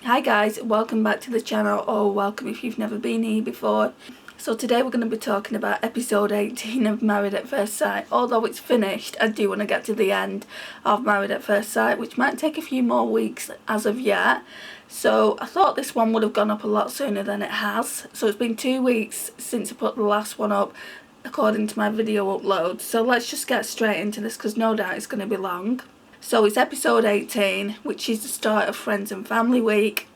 Hi guys, welcome back to the channel, or welcome if you've never been here before. So today we're going to be talking about episode 18 of Married at First Sight. Although it's finished, I do want to get to the end of Married at First Sight, which might take a few more weeks as of yet. So I thought this one would have gone up a lot sooner than it has. So it's been 2 weeks since I put the last one up according to my video upload. So let's just get straight into this because no doubt it's going to be long. So it's episode 18, which is the start of Friends and Family Week.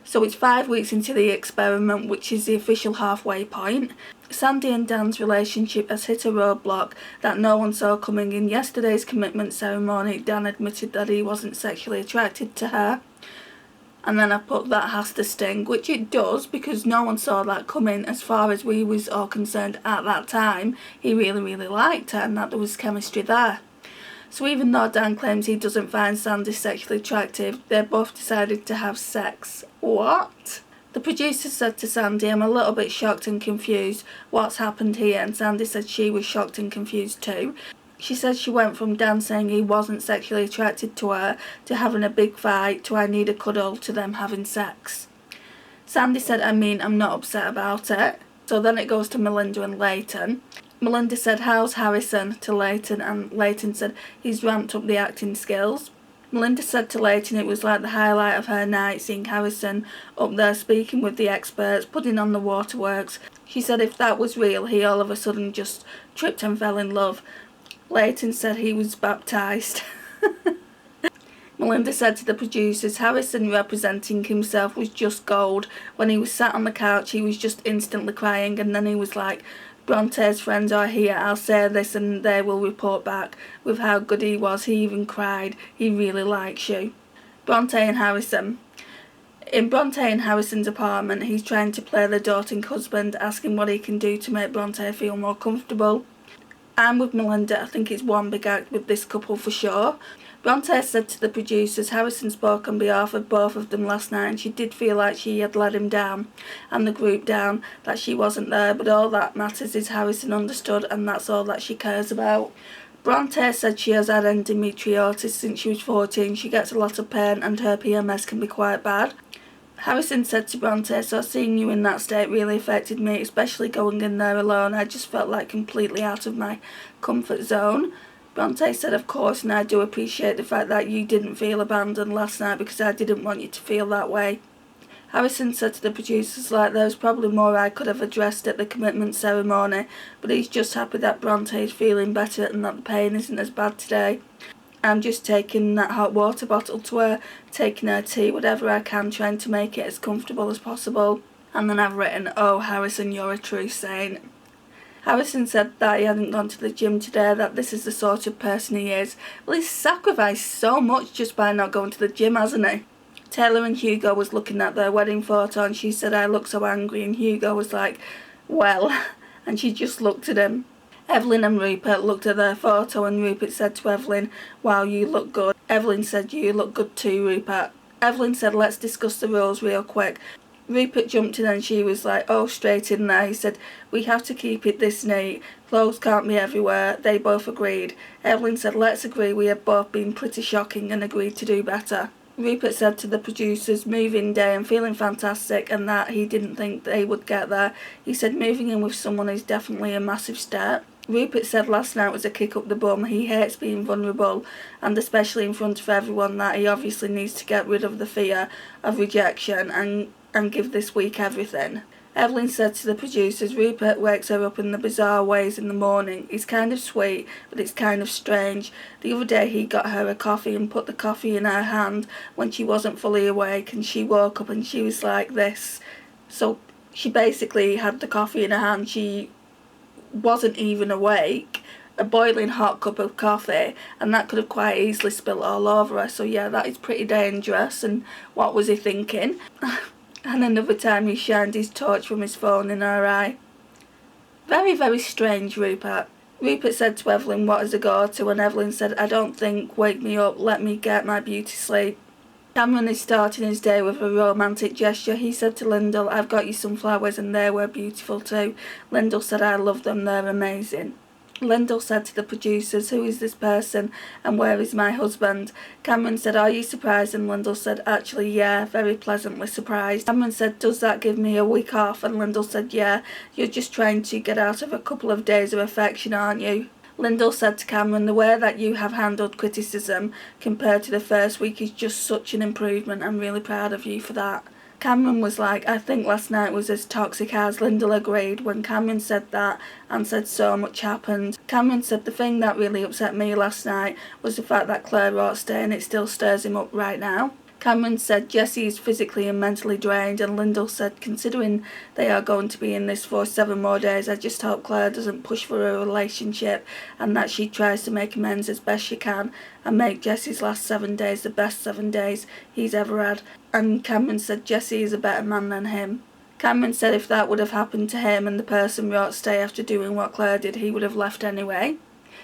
So it's 5 weeks into the experiment, which is the official halfway point. Sandy and Dan's relationship has hit a roadblock that no one saw coming. In yesterday's commitment ceremony, Dan admitted that he wasn't sexually attracted to her. And then I put that has to sting, which it does, because no one saw that coming as far as we was all concerned at that time. He really liked her and that there was chemistry there. So even though Dan claims he doesn't find Sandy sexually attractive, they both decided to have sex. What? The producer said to Sandy, "I'm a little bit shocked and confused. What's happened here?" And Sandy said she was shocked and confused too. She said she went from Dan saying he wasn't sexually attracted to her to having a big fight to "I need a cuddle" to them having sex. Sandy said, I'm not upset about it." So then it goes to Melinda and Layton. Melinda said, "How's Harrison?" to Layton, and Layton said he's ramped up the acting skills. Melinda said to Layton it was like the highlight of her night seeing Harrison up there speaking with the experts, putting on the waterworks. She said if that was real, he all of a sudden just tripped and fell in love. Layton said he was baptised. Melinda said to the producers, Harrison representing himself was just gold. When he was sat on the couch, he was just instantly crying, and then he was like, "Bronte's friends are here, I'll say this and they will report back with how good he was. He even cried. He really likes you." Bronte and Harrison. In Bronte and Harrison's apartment, he's trying to play the doting husband, asking what he can do to make Bronte feel more comfortable. I'm with Melinda. I think it's one big act with this couple for sure. Bronte said to the producers Harrison spoke on behalf of both of them last night and she did feel like she had let him down and the group down, that she wasn't there, but all that matters is Harrison understood and that's all that she cares about. Bronte said she has had endometriosis since she was 14. She gets a lot of pain and her PMS can be quite bad. Harrison said to Bronte, "So seeing you in that state really affected me, especially going in there alone. I just felt like completely out of my comfort zone." Bronte said, "Of course, and I do appreciate the fact that you didn't feel abandoned last night because I didn't want you to feel that way." Harrison said to the producers, like, "There's probably more I could have addressed at the commitment ceremony, but he's just happy that Bronte is feeling better and that the pain isn't as bad today. I'm just taking that hot water bottle to her, taking her tea, whatever I can, trying to make it as comfortable as possible." And then I've written, "Oh, Harrison, you're a true saint." Harrison said that he hadn't gone to the gym today, that this is the sort of person he is. Well, he's sacrificed so much just by not going to the gym, hasn't he? Tayla and Hugo was looking at their wedding photo and she said, "I look so angry," and Hugo was like, "Well," and she just looked at him. Evelyn and Rupert looked at their photo and Rupert said to Evelyn, "Wow, you look good." Evelyn said, "You look good too, Rupert." Evelyn said, "Let's discuss the rules real quick." Rupert jumped in and she was like, "Oh, straight in there." He said, "We have to keep it this neat. Clothes can't be everywhere." They both agreed. Evelyn said, "Let's agree we have both been pretty shocking," and agreed to do better. Rupert said to the producers, "Moving day and feeling fantastic," and that he didn't think they would get there. He said, "Moving in with someone is definitely a massive step." Rupert said last night was a kick up the bum. He hates being vulnerable, and especially in front of everyone, that he obviously needs to get rid of the fear of rejection and give this week everything. Evelyn said to the producers, "Rupert wakes her up in the bizarre ways in the morning. It's kind of sweet, but it's kind of strange. The other day he got her a coffee and put the coffee in her hand when she wasn't fully awake, and she woke up and she was like this." So she basically had the coffee in her hand. She wasn't even awake. A boiling hot cup of coffee, and that could have quite easily spilled all over her. So yeah, that is pretty dangerous. And what was he thinking? And another time he shined his torch from his phone in her eye. Very strange, Rupert. Rupert said to Evelyn, "What is a go-to?" And Evelyn said, "I don't think, wake me up, let me get my beauty sleep." Cameron is starting his day with a romantic gesture. He said to Lyndall, "I've got you some flowers and they were beautiful too." Lyndall said, "I love them, they're amazing." Lyndall said to the producers, "Who is this person and where is my husband?" Cameron said, "Are you surprised?" And Lyndall said, "Actually, yeah, very pleasantly surprised." Cameron said, "Does that give me a week off?" And Lyndall said, "Yeah, you're just trying to get out of a couple of days of affection, aren't you?" Lyndall said to Cameron, "The way that you have handled criticism compared to the first week is just such an improvement. I'm really proud of you for that." Cameron was like, "I think last night was as toxic as." Lyndall agreed. When Cameron said that and said so much happened, Cameron said, "The thing that really upset me last night was the fact that Claire wrote stay and it still stirs him up right now." Cameron said, "Jessie is physically and mentally drained," and Lyndall said, "Considering they are going to be in this for 7 more days, I just hope Claire doesn't push for a relationship and that she tries to make amends as best she can and make Jessie's last 7 days the best 7 days he's ever had." And Cameron said, "Jessie is a better man than him." Cameron said if that would have happened to him and the person wrote stay after doing what Claire did, he would have left anyway.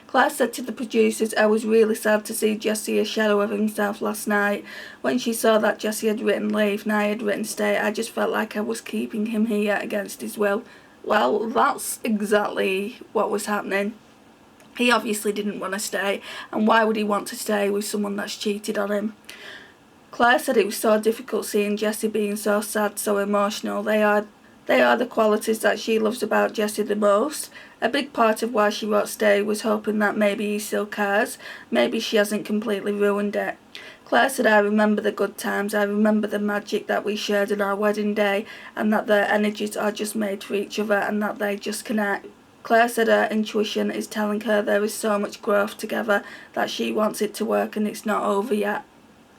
Claire said to the producers, "I was really sad to see Jessie a shadow of himself last night. When she saw that Jessie had written leave and I had written stay, I just felt like I was keeping him here against his will." Well, that's exactly what was happening. He obviously didn't want to stay, and why would he want to stay with someone that's cheated on him? Claire said it was so difficult seeing Jessie being so sad, so emotional. They are the qualities that she loves about Jessie the most. A big part of why she wrote stay was hoping that maybe he still cares, maybe she hasn't completely ruined it. Claire said, "I remember the good times, I remember the magic that we shared on our wedding day, and that their energies are just made for each other and that they just connect." Claire said her intuition is telling her there is so much growth together that she wants it to work and it's not over yet.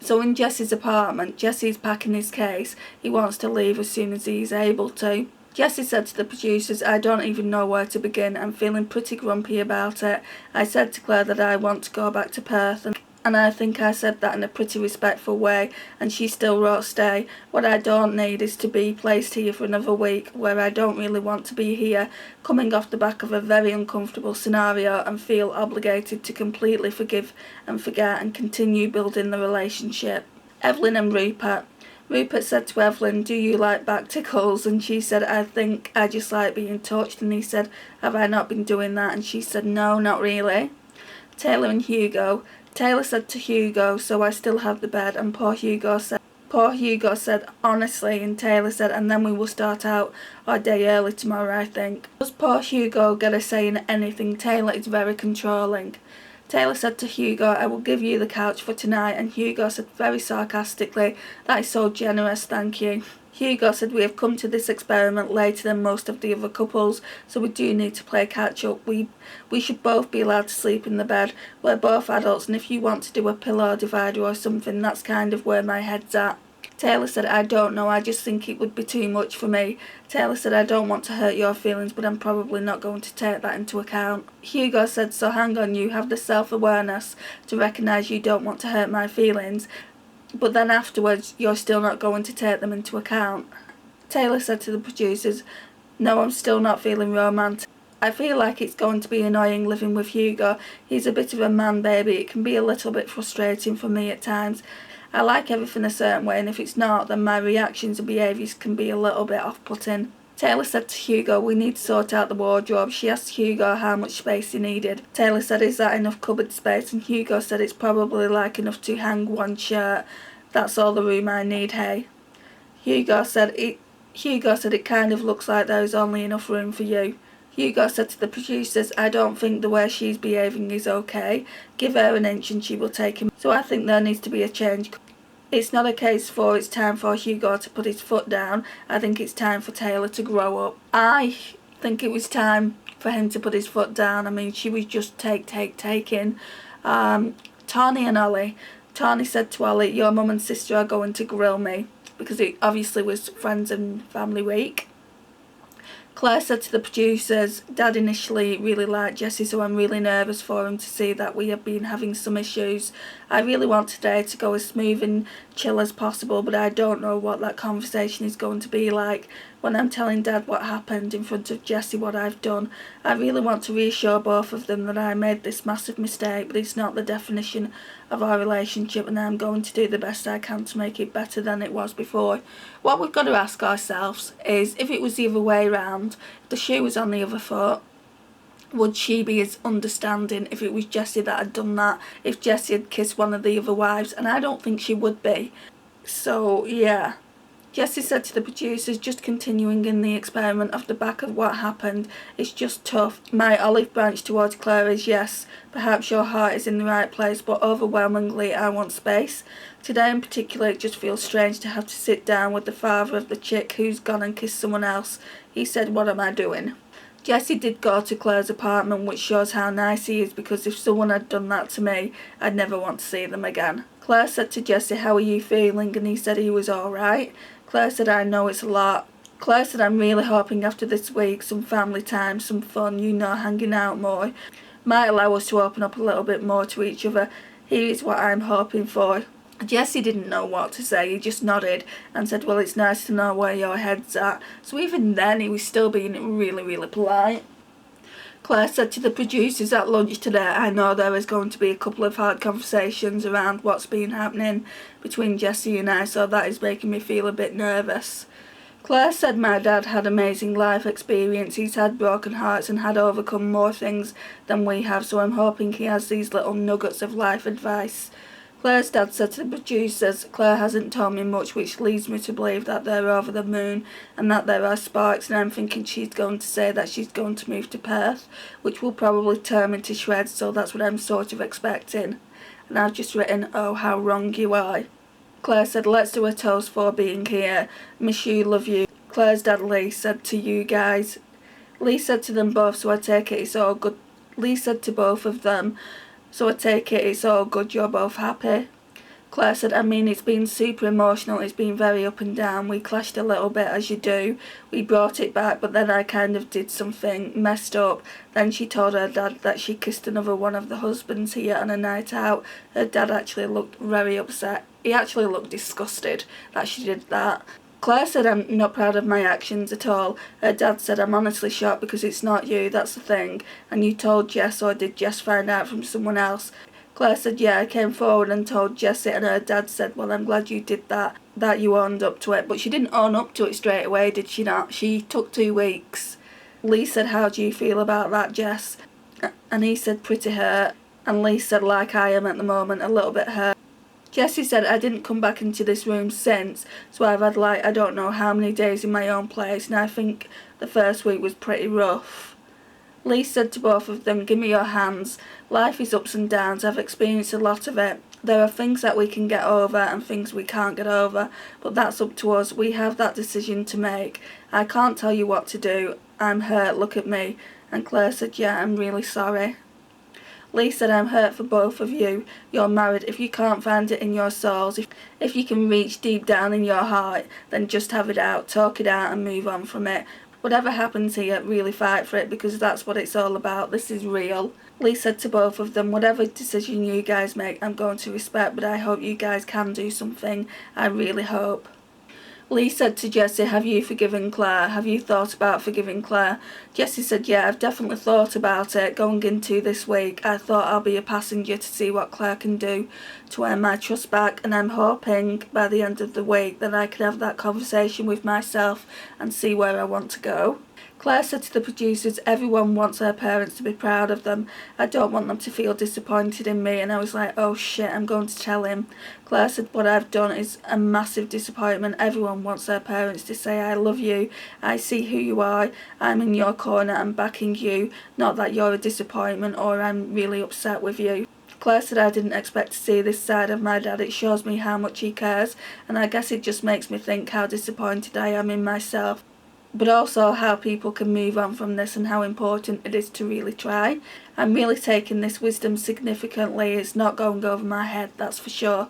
So in Jesse's apartment, Jesse's packing his case. He wants to leave as soon as he is able to. Jesse said to the producers, "I don't even know where to begin. I'm feeling pretty grumpy about it. I said to Claire that I want to go back to Perth, and I think I said that in a pretty respectful way, and she still wrote stay. What I don't need is to be placed here for another week where I don't really want to be here, coming off the back of a very uncomfortable scenario, and feel obligated to completely forgive and forget and continue building the relationship." Evelyn and Rupert. Rupert said to Evelyn, "Do you like back tickles?" And she said, "I think I just like being touched." And he said, "Have I not been doing that?" And she said, "No, not really." Tayla and Hugo. Tayla said to Hugo, "So I still have the bed," and poor Hugo said, "Honestly," and Tayla said, "And then we will start out our day early tomorrow, I think." Does poor Hugo get a say in anything? Tayla is very controlling. Tayla said to Hugo, "I will give you the couch for tonight," and Hugo said very sarcastically, "That is so generous, thank you." Hugo said, "We have come to this experiment later than most of the other couples, so we do need to play catch up. We should both be allowed to sleep in the bed. We're both adults, and if you want to do a pillow divider or something, that's kind of where my head's at." Tayla said, "I don't know, I just think it would be too much for me." Tayla said, "I don't want to hurt your feelings, but I'm probably not going to take that into account." Hugo said, "So hang on, you have the self-awareness to recognise you don't want to hurt my feelings, but then afterwards you're still not going to take them into account." Tayla said to the producers, "No, I'm still not feeling romantic. I feel like it's going to be annoying living with Hugo. He's a bit of a man baby. It can be a little bit frustrating for me at times. I like everything a certain way, and if it's not, then my reactions and behaviours can be a little bit off-putting." Tayla said to Hugo, "We need to sort out the wardrobe." She asked Hugo how much space he needed. Tayla said, "Is that enough cupboard space?" And Hugo said, "It's probably like enough to hang one shirt. That's all the room I need, hey?" Hugo said, it kind of looks like there is only enough room for you." Hugo said to the producers, "I don't think the way she's behaving is okay. Give her an inch and she will take him. So I think there needs to be a change. It's not a case for it's time for Hugo to put his foot down. I think it's time for Tayla to grow up." I think it was time for him to put his foot down. I mean, she was just taking. Tahnee and Ollie. Tahnee said to Ollie, "Your mum and sister are going to grill me," because it obviously was Friends and Family Week. Claire said to the producers, "Dad initially really liked Jessie, so I'm really nervous for him to see that we have been having some issues. I really want today to go as smooth and chill as possible, but I don't know what that conversation is going to be like. When I'm telling Dad what happened in front of Jessie, what I've done, I really want to reassure both of them that I made this massive mistake, but it's not the definition of our relationship, and I'm going to do the best I can to make it better than it was before." What we've got to ask ourselves is, if it was the other way round, if the shoe was on the other foot, would she be as understanding if it was Jessie that had done that, if Jessie had kissed one of the other wives? And I don't think she would be. So yeah. Jessie said to the producers, just continuing in the experiment off the back of what happened, it's just tough. My olive branch towards Claire is yes, perhaps your heart is in the right place, but overwhelmingly I want space. Today in particular it just feels strange to have to sit down with the father of the chick who's gone and kissed someone else. He said, what am I doing? Jessie did go to Claire's apartment, which shows how nice he is, because if someone had done that to me, I'd never want to see them again. Claire said to Jessie, how are you feeling? And he said he was alright. Claire said, I know it's a lot. Claire said, I'm really hoping after this week, some family time, some fun, hanging out more, might allow us to open up a little bit more to each other. Here is what I'm hoping for. Jessie didn't know what to say, he just nodded and said, well, it's nice to know where your head's at. So even then he was still being really, really polite. Claire said to the producers at lunch today, I know there is going to be a couple of hard conversations around what's been happening between Jessie and I, so that is making me feel a bit nervous. Claire said my dad had amazing life experience, he's had broken hearts and had overcome more things than we have, so I'm hoping he has these little nuggets of life advice. Claire's dad said to the producers, Claire hasn't told me much, which leads me to believe that they're over the moon and that there are sparks, and I'm thinking she's going to say that she's going to move to Perth, which will probably tear me to shreds, so that's what I'm sort of expecting. And I've just written, oh, how wrong you are. Claire said, let's do a toast for being here. Miss you, love you. Claire's dad Lee said to you guys. Lee said to them both, so I take it it's all good. Lee said to both of them, so I take it it's all good, you're both happy. Claire said, I mean, it's been super emotional, it's been very up and down, we clashed a little bit as you do, we brought it back, but then I kind of did something messed up. Then she told her dad that she kissed another one of the husbands here on a night out. Her dad actually looked very upset, he actually looked disgusted that she did that. Claire said, I'm not proud of my actions at all. Her dad said, I'm honestly shocked because it's not you, that's the thing. And you told Jess, or did Jess find out from someone else? Claire said, yeah, I came forward and told Jessie, and her dad said, well, I'm glad you did that you owned up to it. But she didn't own up to it straight away, did she not? She took 2 weeks. Lee said, how do you feel about that, Jess? And he said, pretty hurt. And Lee said, like I am at the moment, a little bit hurt. Jessie said, I didn't come back into this room since, so I've had I don't know how many days in my own place, and I think the first week was pretty rough. Lee said to both of them, give me your hands. Life is ups and downs, I've experienced a lot of it. There are things that we can get over and things we can't get over, but that's up to us. We have that decision to make. I can't tell you what to do. I'm hurt, look at me. And Claire said, yeah, I'm really sorry. Lee said, I'm hurt for both of you. You're married. If you can't find it in your souls, if you can reach deep down in your heart, then just have it out, talk it out and move on from it. Whatever happens here, really fight for it, because that's what it's all about. This is real. Lee said to both of them, whatever decision you guys make, I'm going to respect, but I hope you guys can do something. I really hope. Lee said to Jessie, have you forgiven Claire? Have you thought about forgiving Claire? Jessie said, yeah, I've definitely thought about it. Going into this week, I thought I'll be a passenger to see what Claire can do to earn my trust back, and I'm hoping by the end of the week that I can have that conversation with myself and see where I want to go. Claire said to the producers, everyone wants their parents to be proud of them. I don't want them to feel disappointed in me. And I was like, oh shit, I'm going to tell him. Claire said, what I've done is a massive disappointment. Everyone wants their parents to say, I love you, I see who you are, I'm in your corner, I'm backing you, not that you're a disappointment or I'm really upset with you. Claire said, I didn't expect to see this side of my dad. It shows me how much he cares, and I guess it just makes me think how disappointed I am in myself, but also how people can move on from this and how important it is to really try. I'm really taking this wisdom significantly. It's not going over my head, that's for sure.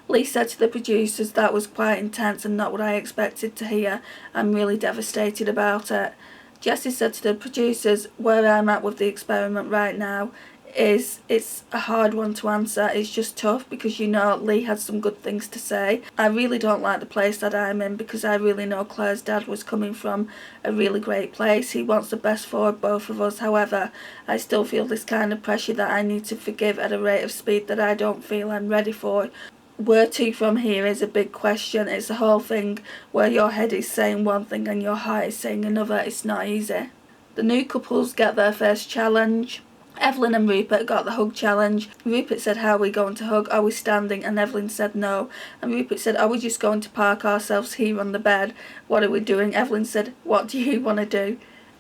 Lee said to the producers, that was quite intense and not what I expected to hear. I'm really devastated about it. Jessie said to the producers, where I'm at with the experiment right now is it's a hard one to answer. It's just tough because Lee had some good things to say. I really don't like the place that I'm in because I really know Claire's dad was coming from a really great place. He wants the best for both of us. However, I still feel this kind of pressure that I need to forgive at a rate of speed that I don't feel I'm ready for. Where to from here is a big question. It's the whole thing where your head is saying one thing and your heart is saying another. It's not easy. The new couples get their first challenge. Evelyn and Rupert got the hug challenge. Rupert said, how are we going to hug? Are we standing? And Evelyn said no. And Rupert said, are we just going to park ourselves here on the bed? What are we doing? Evelyn said, what do you want to do?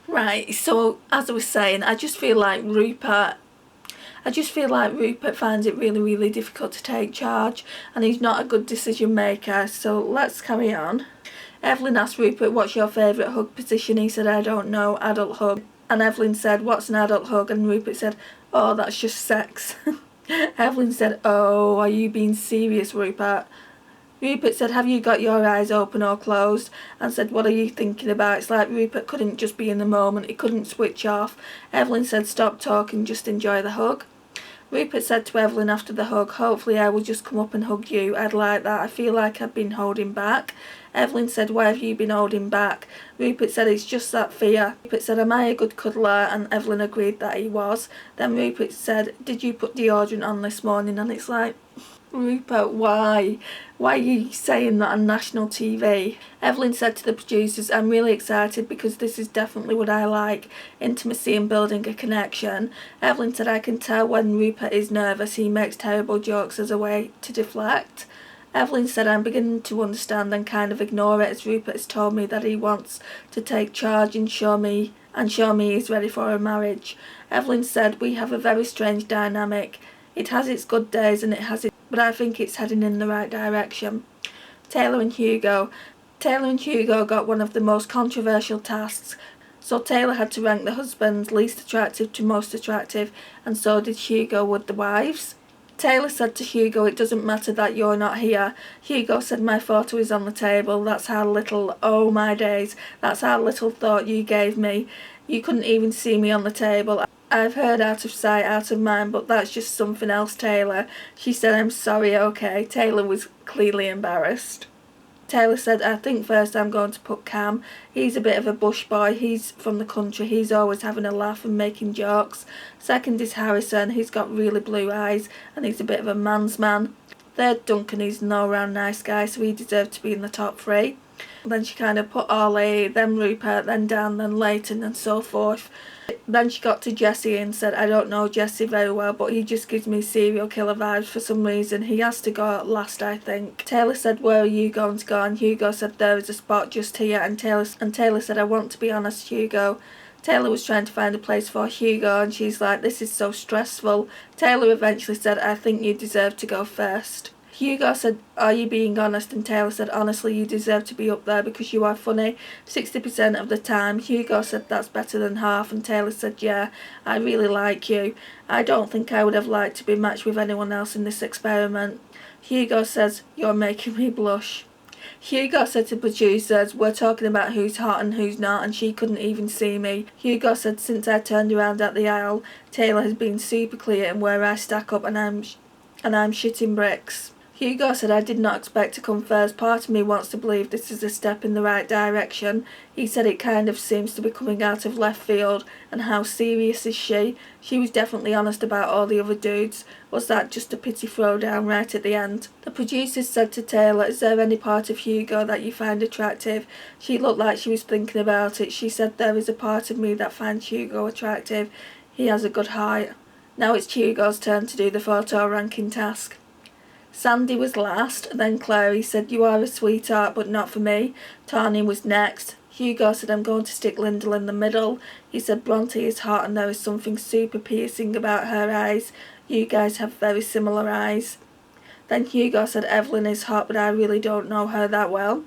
Right, so as I was saying, I just feel like Rupert finds it really, really difficult to take charge, and he's not a good decision maker. So let's carry on. Evelyn asked Rupert, what's your favourite hug position? He said, I don't know, adult hug. And Evelyn said, what's an adult hug? And Rupert said, oh, that's just sex. Evelyn said, oh, are you being serious, Rupert? Rupert said, have you got your eyes open or closed? And said, what are you thinking about? It's like Rupert couldn't just be in the moment, he couldn't switch off. Evelyn said, stop talking, just enjoy the hug. Rupert said to Evelyn after the hug, hopefully I will just come up and hug you. I'd like that. I feel like I've been holding back. Evelyn said, why have you been holding back? Rupert said, it's just that fear. Rupert said, am I a good cuddler? And Evelyn agreed that he was. Then Rupert said, did you put deodorant on this morning? And it's like, Rupert, why? Why are you saying that on national TV? Evelyn said to the producers, I'm really excited because this is definitely what I like, intimacy and building a connection. Evelyn said, I can tell when Rupert is nervous, he makes terrible jokes as a way to deflect. Evelyn said, I'm beginning to understand and kind of ignore it as Rupert has told me that he wants to take charge and show me he's ready for a marriage. Evelyn said, we have a very strange dynamic. It has its good days and it has its, but I think it's heading in the right direction. Tayla and Hugo. Tayla and Hugo got one of the most controversial tasks. So Tayla had to rank the husbands least attractive to most attractive, and so did Hugo with the wives. Tayla said to Hugo, it doesn't matter that you're not here. Hugo said, my photo is on the table. That's how little, oh my days, that's how little thought you gave me. You couldn't even see me on the table. I've heard out of sight, out of mind, but that's just something else, Tayla. She said, I'm sorry, okay. Tayla was clearly embarrassed. Tayla said, I think first I'm going to put Cam. He's a bit of a bush boy. He's from the country. He's always having a laugh and making jokes. Second is Harrison. He's got really blue eyes and he's a bit of a man's man. Third, Duncan. He's an all-round nice guy, so he deserved to be in the top 3. Then she kind of put Ollie, then Rupert, then Dan, then Layton and so forth. Then she got to Jesse and said, I don't know Jesse very well, but he just gives me serial killer vibes for some reason. He has to go last, I think. Tayla said, where are you going to go? And Hugo said, there is a spot just here. And Tayla said, I want to be honest, Hugo. Tayla was trying to find a place for Hugo and she's like, this is so stressful. Tayla eventually said, I think you deserve to go first. Hugo said, are you being honest? And Tayla said, honestly, you deserve to be up there because you are funny 60% of the time. Hugo said, that's better than half. And Tayla said, yeah, I really like you. I don't think I would have liked to be matched with anyone else in this experiment. Hugo says, you're making me blush. Hugo said to producers, we're talking about who's hot and who's not, and she couldn't even see me. Hugo said, since I turned around at the aisle, Tayla has been super clear in where I stack up and I'm shitting bricks. Hugo said, I did not expect to come first. Part of me wants to believe this is a step in the right direction. He said it kind of seems to be coming out of left field. And how serious is she? She was definitely honest about all the other dudes. Was that just a pity throwdown right at the end? The producers said to Tayla, is there any part of Hugo that you find attractive? She looked like she was thinking about it. She said, there is a part of me that finds Hugo attractive. He has a good height. Now it's Hugo's turn to do the photo ranking task. Sandy was last, then Clary said, you are a sweetheart, but not for me. Tahnee was next. Hugo said, I'm going to stick Lyndall in the middle. He said, Bronte is hot and there is something super piercing about her eyes. You guys have very similar eyes. Then Hugo said, Evelyn is hot, but I really don't know her that well.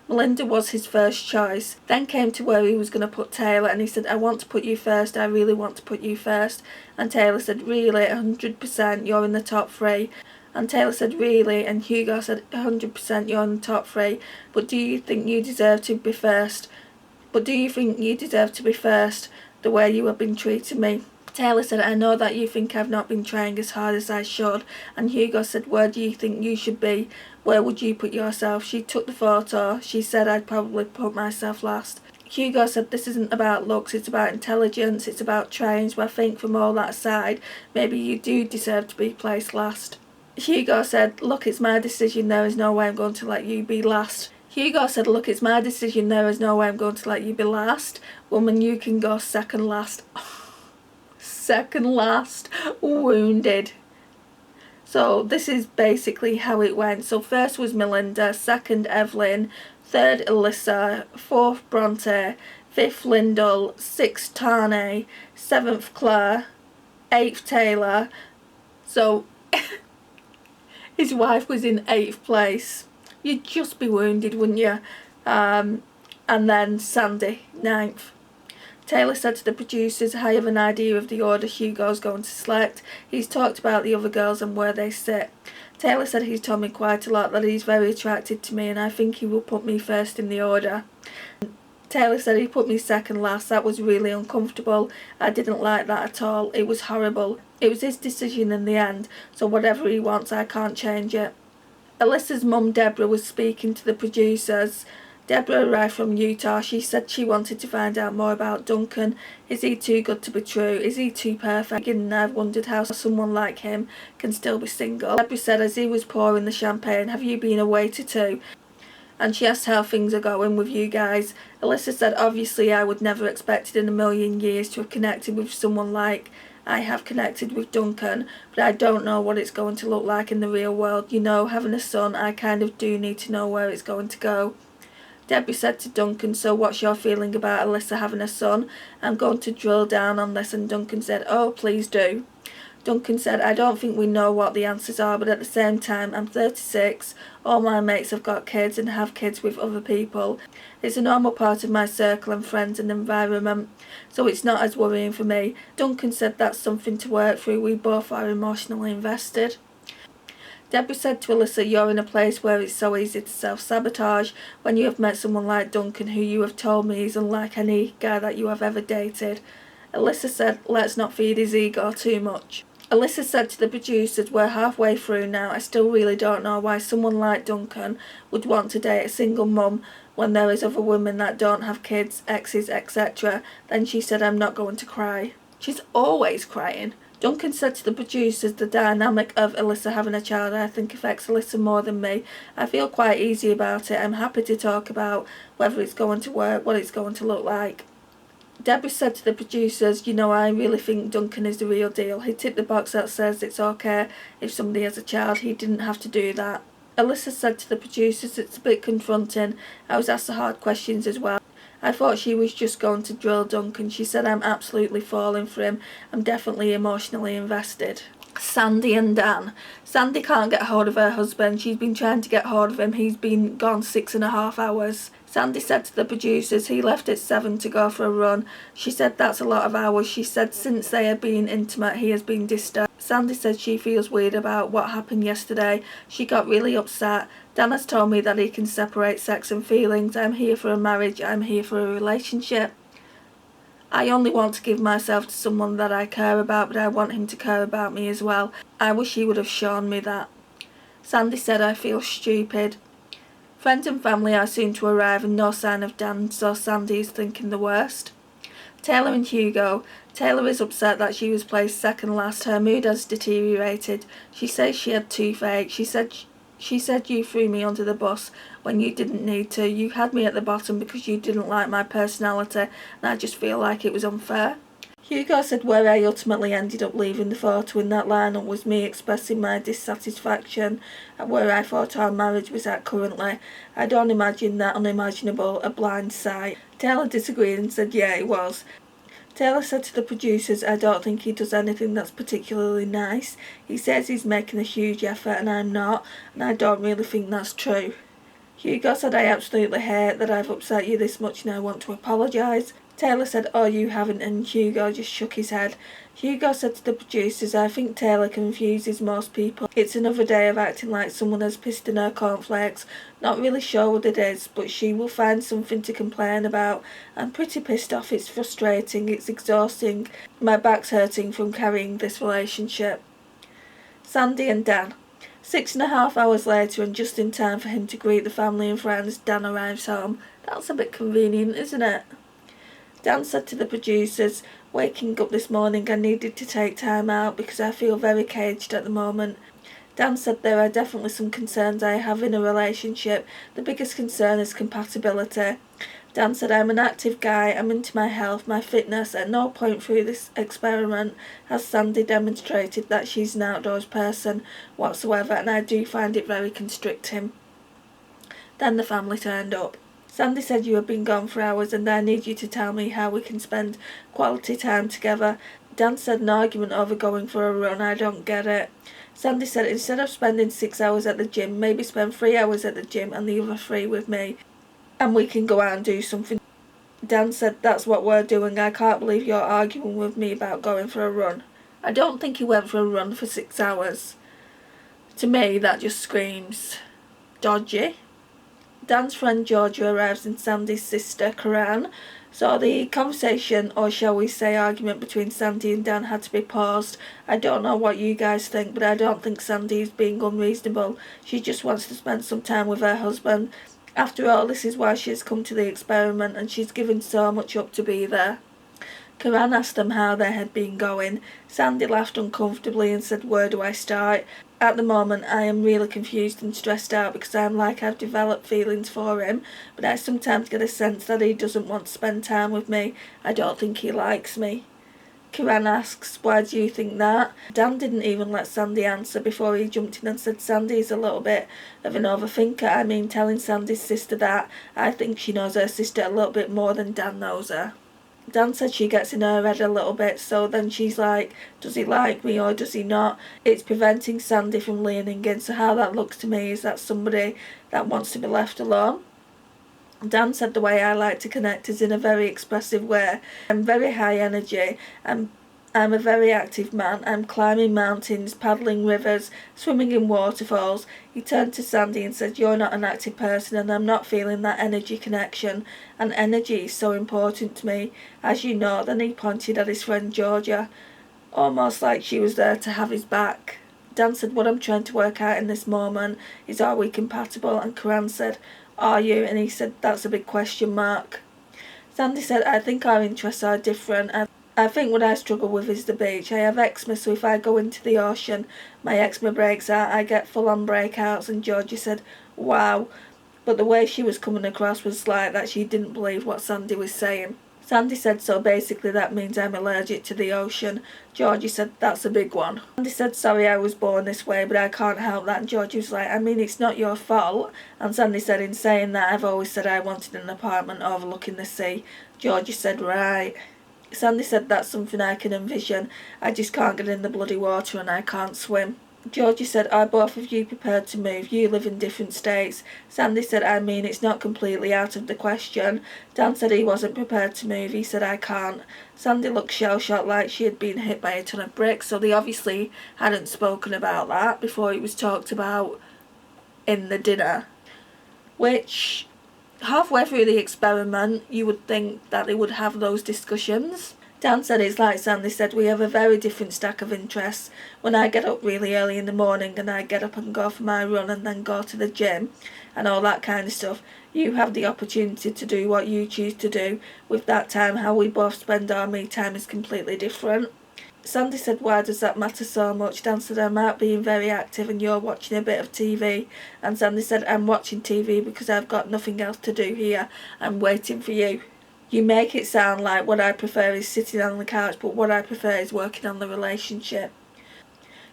Melinda was his first choice. Then came to where he was going to put Tayla, and he said, I want to put you first, I really want to put you first. And Tayla said, really, 100%, you're in the top 3. And Tayla said, really? And Hugo said, 100% you're in the top 3. But do you think you deserve to be first? The way you have been treating me? Tayla said, I know that you think I've not been trying as hard as I should. And Hugo said, where do you think you should be? Where would you put yourself? She took the photo. She said, I'd probably put myself last. Hugo said, this isn't about looks, it's about intelligence, it's about trying. So I think from all that aside, maybe you do deserve to be placed last. Hugo said, look, it's my decision, there is no way I'm going to let you be last. Hugo said, look, it's my decision, there is no way I'm going to let you be last. Woman, you can go second last. Second last. Wounded. So this is basically how it went. So first was Melinda, second Evelyn, third Alyssa, fourth Bronte, fifth Lyndall, sixth Tahnee, seventh Claire, eighth Tayla. So his wife was in 8th place. You'd just be wounded, wouldn't you? And then Sandy, 9th. Tayla said to the producers, I have an idea of the order Hugo's going to select. He's talked about the other girls and where they sit. Tayla said he's told me quite a lot, that he's very attracted to me, and I think he will put me first in the order. Tayla said he put me second last. That was really uncomfortable. I didn't like that at all. It was horrible. It was his decision in the end, so whatever he wants, I can't change it. Alyssa's mum, Deborah, was speaking to the producers. Deborah arrived from Utah. She said she wanted to find out more about Duncan. Is he too good to be true? Is he too perfect? And I've wondered how someone like him can still be single. Deborah said as he was pouring the champagne, have you been a waiter too? And she asked how things are going with you guys. Alyssa said, obviously I would never expected in a million years to have connected with someone like I have connected with Duncan, but I don't know what it's going to look like in the real world. You know, having a son, I kind of do need to know where it's going to go. Debbie said to Duncan, so what's your feeling about Alyssa having a son? I'm going to drill down on this, and Duncan said, oh, please do. Duncan said, I don't think we know what the answers are, but at the same time, I'm 36, all my mates have got kids and have kids with other people. It's a normal part of my circle and friends and environment, so it's not as worrying for me. Duncan said that's something to work through, we both are emotionally invested. Deborah said to Alyssa, you're in a place where it's so easy to self-sabotage when you have met someone like Duncan, who you have told me is unlike any guy that you have ever dated. Alyssa said, let's not feed his ego too much. Alyssa said to the producers, we're halfway through now, I still really don't know why someone like Duncan would want to date a single mum when there is other women that don't have kids, exes, etc. Then she said, I'm not going to cry. She's always crying. Duncan said to the producers, the dynamic of Alyssa having a child I think affects Alyssa more than me. I feel quite easy about it. I'm happy to talk about whether it's going to work, what it's going to look like. Deborah said to the producers, you know, I really think Duncan is the real deal. He ticked the box that says it's okay if somebody has a child. He didn't have to do that. Alyssa said to the producers, it's a bit confronting. I was asked the hard questions as well. I thought she was just going to drill Duncan. She said, I'm absolutely falling for him. I'm definitely emotionally invested. Sandy and Dan. Sandy can't get hold of her husband. She's been trying to get hold of him. He's been gone 6.5 hours. Sandy said to the producers, he left at 7 to go for a run. She said that's a lot of hours. She said since they have been intimate, he has been distant. Sandy said she feels weird about what happened yesterday. She got really upset. Dan has told me that he can separate sex and feelings. I'm here for a marriage. I'm here for a relationship. I only want to give myself to someone that I care about, but I want him to care about me as well. I wish he would have shown me that. Sandy said, I feel stupid. Friends and family are soon to arrive and no sign of Dan, so Sandy is thinking the worst. Tayla and Hugo. Tayla is upset that she was placed second last. Her mood has deteriorated. She says she had toothache. She said you threw me under the bus when you didn't need to. You had me at the bottom because you didn't like my personality, and I just feel like it was unfair. Hugo said where I ultimately ended up leaving the photo in that lineup was me expressing my dissatisfaction at where I thought our marriage was at currently. I don't imagine that unimaginable a blind sight. Tayla disagreed and said yeah, it was. Tayla said to the producers, I don't think he does anything that's particularly nice. He says he's making a huge effort and I'm not, and I don't really think that's true. Hugo said, I absolutely hate that I've upset you this much and I want to apologise. Tayla said, oh, you haven't, and Hugo just shook his head. Hugo said to the producers, I think Tayla confuses most people. It's another day of acting like someone has pissed in her cornflakes. Not really sure what it is, but she will find something to complain about. I'm pretty pissed off. It's frustrating. It's exhausting. My back's hurting from carrying this relationship. Sandy and Dan. 6.5 hours later, and just in time for him to greet the family and friends, Dan arrives home. That's a bit convenient, isn't it? Dan said to the producers, waking up this morning I needed to take time out because I feel very caged at the moment. Dan said there are definitely some concerns I have in a relationship. The biggest concern is compatibility. Dan said, I'm an active guy, I'm into my health, my fitness. At no point through this experiment has Sandy demonstrated that she's an outdoors person whatsoever, and I do find it very constricting. Then the family turned up. Sandy said, you have been gone for hours and I need you to tell me how we can spend quality time together. Dan said, an argument over going for a run, I don't get it. Sandy said, instead of spending 6 hours at the gym, maybe spend 3 hours at the gym and the other 3 with me, and we can go out and do something. Dan said, that's what we're doing. I can't believe you're arguing with me about going for a run. I don't think he went for a run for 6 hours. To me, that just screams dodgy. Dan's friend Georgia arrives and Sandy's sister Kiran, so the conversation, or shall we say argument, between Sandy and Dan had to be paused. I don't know what you guys think, but I don't think Sandy is being unreasonable. She just wants to spend some time with her husband. After all, this is why she has come to the experiment, and she's given so much up to be there. Kiran asked them how they had been going. Sandy laughed uncomfortably and said, where do I start? At the moment, I am really confused and stressed out because I'm like I've developed feelings for him, but I sometimes get a sense that he doesn't want to spend time with me. I don't think he likes me. Kiran asks, why do you think that? Dan didn't even let Sandy answer before he jumped in and said, Sandy is a little bit of an overthinker. I mean, telling Sandy's sister that, I think she knows her sister a little bit more than Dan knows her. Dan said she gets in her head a little bit, so then she's like, does he like me or does he not? It's preventing Sandy from leaning in, so how that looks to me is that somebody that wants to be left alone. Dan said the way I like to connect is in a very expressive way. I'm very high energy, I'm a very active man. I'm climbing mountains, paddling rivers, swimming in waterfalls. He turned to Sandy and said, you're not an active person and I'm not feeling that energy connection. And energy is so important to me, as you know. Then he pointed at his friend Georgia, almost like she was there to have his back. Dan said, what I'm trying to work out in this moment is, are we compatible? And Kiran said, are you? And he said, that's a big question mark. Sandy said, I think our interests are different. I think what I struggle with is the beach. I have eczema, so if I go into the ocean, my eczema breaks out, I get full-on breakouts. And Georgia said, wow. But the way she was coming across was like that she didn't believe what Sandy was saying. Sandy said, so basically that means I'm allergic to the ocean. Georgie said, that's a big one. Sandy said, sorry I was born this way, but I can't help that. And Georgie was like, I mean, it's not your fault. And Sandy said, in saying that, I've always said I wanted an apartment overlooking the sea. Georgie said, right. Sandy said, that's something I can envision. I just can't get in the bloody water and I can't swim. Georgie said, are both of you prepared to move? You live in different states. Sandy said, I mean, it's not completely out of the question. Dan said he wasn't prepared to move. He said, I can't. Sandy looked shell-shocked like she had been hit by a ton of bricks, so they obviously hadn't spoken about that before it was talked about in the dinner. Which, halfway through the experiment, you would think that they would have those discussions. Dan said it's like Sandy said, we have a very different stack of interests. When I get up really early in the morning and I get up and go for my run and then go to the gym and all that kind of stuff, you have the opportunity to do what you choose to do. With that time, how we both spend our me time is completely different. Sandy said, why does that matter so much? Dan said, I'm out being very active and you're watching a bit of TV. And Sandy said, I'm watching TV because I've got nothing else to do here. I'm waiting for you. You make it sound like what I prefer is sitting on the couch, but what I prefer is working on the relationship.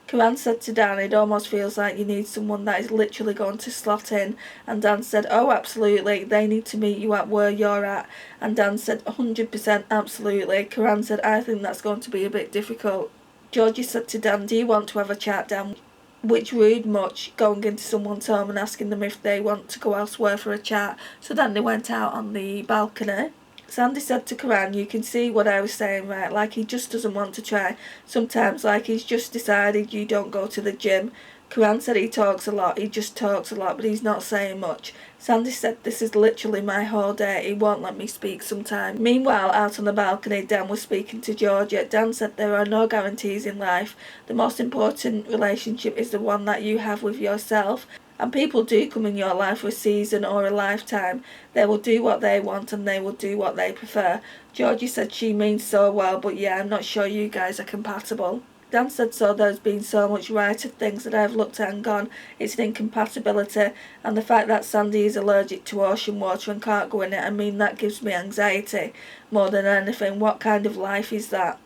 Kiran said to Dan, it almost feels like you need someone that is literally going to slot in. And Dan said, oh, absolutely, they need to meet you at where you're at. And Dan said, 100% absolutely. Kiran said, I think that's going to be a bit difficult. Georgie said to Dan, do you want to have a chat, Dan? Which rude much, going into someone's home and asking them if they want to go elsewhere for a chat. So then they went out on the balcony. Sandy said to Kiran, you can see what I was saying, right? Like he just doesn't want to try. Sometimes like he's just decided you don't go to the gym. Kiran said he talks a lot, he just talks a lot, but he's not saying much. Sandy said, this is literally my whole day, he won't let me speak sometimes. Meanwhile, out on the balcony, Dan was speaking to Georgia. Dan said there are no guarantees in life. The most important relationship is the one that you have with yourself. And people do come in your life for a season or a lifetime. They will do what they want and they will do what they prefer. Georgie said she means so well, but yeah, I'm not sure you guys are compatible. Dan said, so there's been so much right of things that I've looked at and gone, it's an incompatibility, and the fact that Sandy is allergic to ocean water and can't go in it, I mean, that gives me anxiety more than anything. What kind of life is that?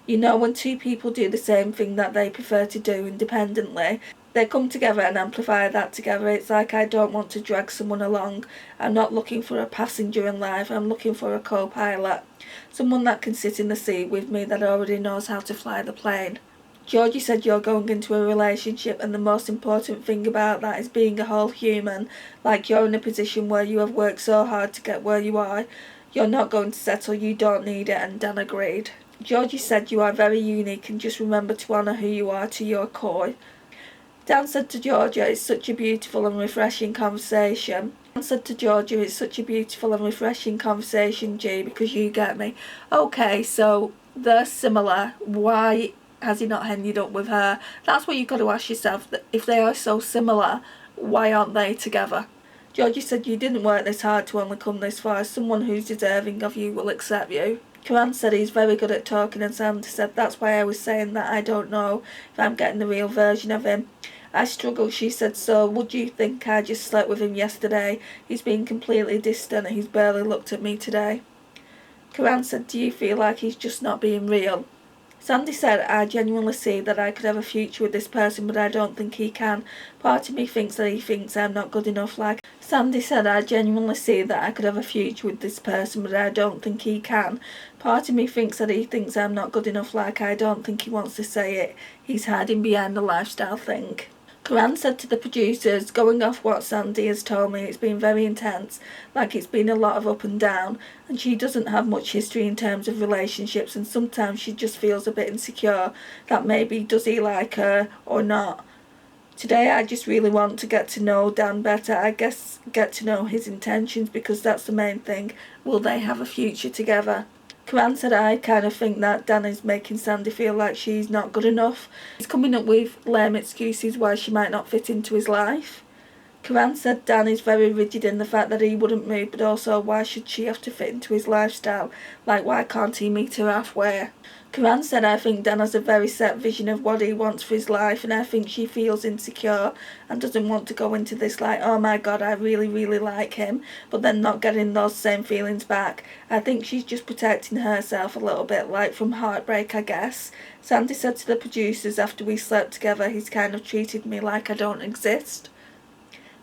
You know, when two people do the same thing that they prefer to do independently, they come together and amplify that together. It's like I don't want to drag someone along. I'm not looking for a passenger in life, I'm looking for a co-pilot. Someone that can sit in the seat with me that already knows how to fly the plane. Georgie said you're going into a relationship and the most important thing about that is being a whole human. Like you're in a position where you have worked so hard to get where you are. You're not going to settle, you don't need it, and Dan agreed. Georgie said you are very unique and just remember to honour who you are to your core. Dan said to Georgia, it's such a beautiful and refreshing conversation. Dan said to Georgia, it's such a beautiful and refreshing conversation, G, because you get me. Okay, so they're similar. Why has he not ended up with her? That's what you've got to ask yourself. That if they are so similar, why aren't they together? Georgia said you didn't work this hard to only come this far. Someone who's deserving of you will accept you. Kiran said he's very good at talking, and Sandy said that's why I was saying that I don't know if I'm getting the real version of him. I struggle, she said, so would you think I just slept with him yesterday? He's been completely distant and he's barely looked at me today. Kiran said, do you feel like he's just not being real? Sandy said, I genuinely see that I could have a future with this person, but I don't think he can. Part of me thinks that he thinks I'm not good enough. Like Sandy said, I genuinely see that I could have a future with this person, but I don't think he can. Part of me thinks that he thinks I'm not good enough. Like I don't think he wants to say it. He's hiding behind the lifestyle thing. Kiran said to the producers, going off what Sandy has told me, it's been very intense, like it's been a lot of up and down, and she doesn't have much history in terms of relationships, and sometimes she just feels a bit insecure that maybe does he like her or not. Today I just really want to get to know Dan better, I guess get to know his intentions, because that's the main thing. Will they have a future together? Kiran said, I kind of think that Dan is making Sandy feel like she's not good enough. He's coming up with lame excuses why she might not fit into his life. Kiran said Dan is very rigid in the fact that he wouldn't move, but also why should she have to fit into his lifestyle? Like why can't he meet her halfway? Kiran said, I think Dan has a very set vision of what he wants for his life, and I think she feels insecure and doesn't want to go into this like, oh my god, I really, really like him, but then not getting those same feelings back. I think she's just protecting herself a little bit, like from heartbreak, I guess. Sandy said to the producers, after we slept together, he's kind of treated me like I don't exist.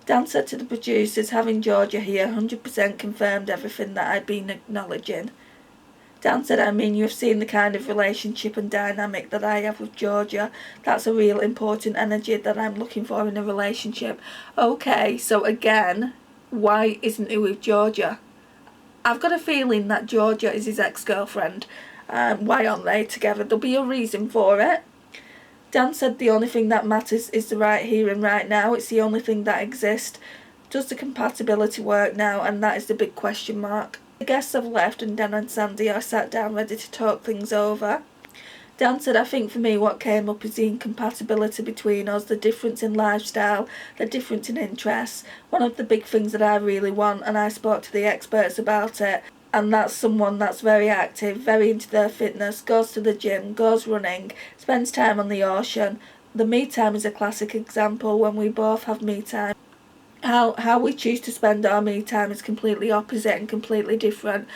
Dan said to the producers, having Georgia here 100% confirmed everything that I'd been acknowledging. Dan said, I mean, you've seen the kind of relationship and dynamic that I have with Georgia. That's a real important energy that I'm looking for in a relationship. Okay, so again, why isn't he with Georgia? I've got a feeling that Georgia is his ex-girlfriend. Why aren't they together? There'll be a reason for it. Dan said the only thing that matters is the right here and right now. It's the only thing that exists. Does the compatibility work now? And that is the big question mark. The guests have left and Dan and Sandy are sat down ready to talk things over. Dan said, I think for me what came up is the incompatibility between us, the difference in lifestyle, the difference in interests. One of the big things that I really want, and I spoke to the experts about it, and that's someone that's very active, very into their fitness, goes to the gym, goes running, spends time on the ocean. The me time is a classic example when we both have me time. How we choose to spend our me time is completely opposite and completely different.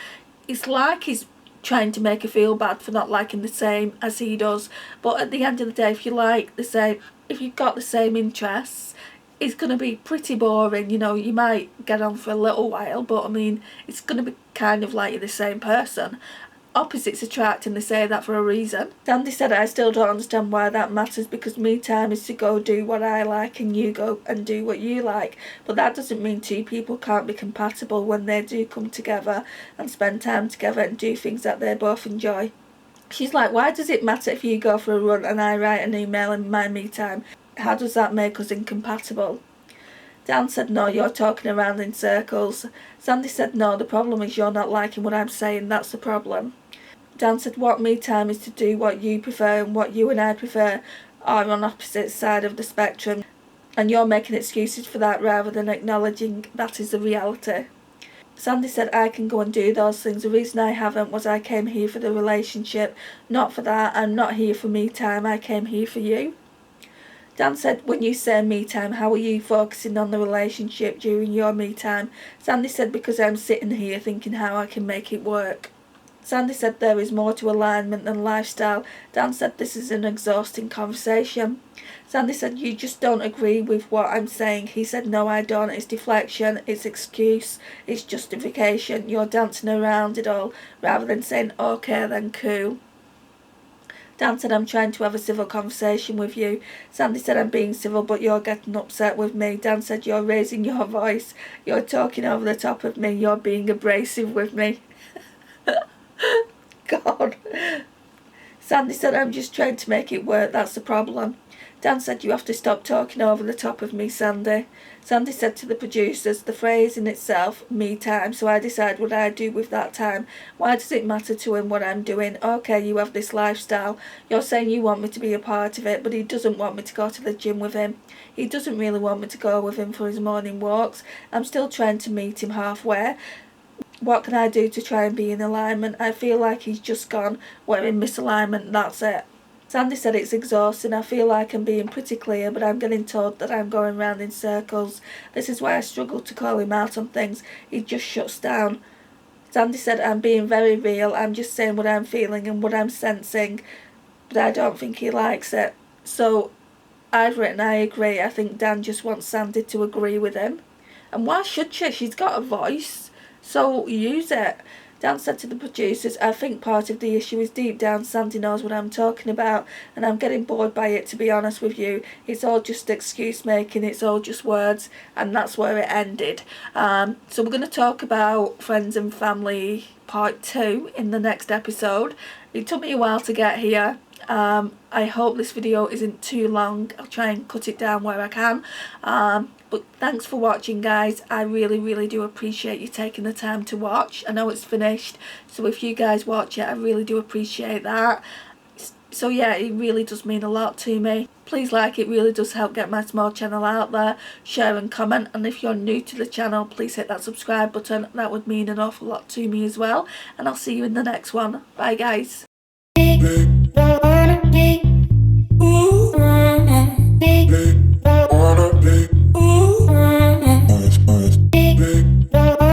It's like he's trying to make her feel bad for not liking the same as he does, but at the end of the day, if you like the same, if you've got the same interests, it's going to be pretty boring. You know, you might get on for a little while, but I mean, it's going to be kind of like you're the same person. Opposites attract, and they say that for a reason. Sandy said, I still don't understand why that matters, because me time is to go do what I like and you go and do what you like. But that doesn't mean two people can't be compatible when they do come together and spend time together and do things that they both enjoy. She's like, why does it matter if you go for a run and I write an email in my me time? How does that make us incompatible? Dan said, no, you're talking around in circles. Sandy said, no, the problem is you're not liking what I'm saying, that's the problem. Dan said, what me time is to do what you prefer, and what you and I prefer are on opposite sides of the spectrum, and you're making excuses for that rather than acknowledging that is the reality. Sandy said, I can go and do those things. The reason I haven't was I came here for the relationship, not for that. I'm not here for me time. I came here for you. Dan said, when you say me time, how are you focusing on the relationship during your me time? Sandy said, because I'm sitting here thinking how I can make it work. Sandy said, there is more to alignment than lifestyle. Dan said, this is an exhausting conversation. Sandy said, you just don't agree with what I'm saying. He said, no, I don't. It's deflection, it's excuse, it's justification. You're dancing around it all rather than saying, okay, then cool. Dan said, I'm trying to have a civil conversation with you. Sandy said, I'm being civil, but you're getting upset with me. Dan said, you're raising your voice. You're talking over the top of me. You're being abrasive with me. God. Sandy said, I'm just trying to make it work. That's the problem. Dan said, you have to stop talking over the top of me, Sandy. Sandy said to the producers, the phrase in itself, me time, so I decide what I do with that time. Why does it matter to him what I'm doing? Okay, you have this lifestyle. You're saying you want me to be a part of it, but he doesn't want me to go to the gym with him. He doesn't really want me to go with him for his morning walks. I'm still trying to meet him halfway. What can I do to try and be in alignment? I feel like he's just gone, we're in misalignment, that's it. Sandy said, it's exhausting. I feel like I'm being pretty clear, but I'm getting told that I'm going round in circles. This is why I struggle to call him out on things. He just shuts down. Sandy said, I'm being very real. I'm just saying what I'm feeling and what I'm sensing, but I don't think he likes it. So I've written, I agree. I think Dan just wants Sandy to agree with him. And why should she? She's got a voice, so use it. Dan said to the producers, I think part of the issue is deep down Sandy knows what I'm talking about, and I'm getting bored by it, to be honest with you. It's all just excuse making, it's all just words, and that's where it ended. So we're going to talk about Friends and Family Part 2 in the next episode. It took me a while to get here. I hope this video isn't too long. I'll try and cut it down where I can. But thanks for watching, guys. I really do appreciate you taking the time to watch. I know it's finished, so if you guys watch it, I really do appreciate that. So yeah, it really does mean a lot to me. Please like, it really does help get my small channel out there. Share and comment, and if you're new to the channel, please hit that subscribe button. That would mean an awful lot to me as well. And I'll see you in the next one. Bye, guys.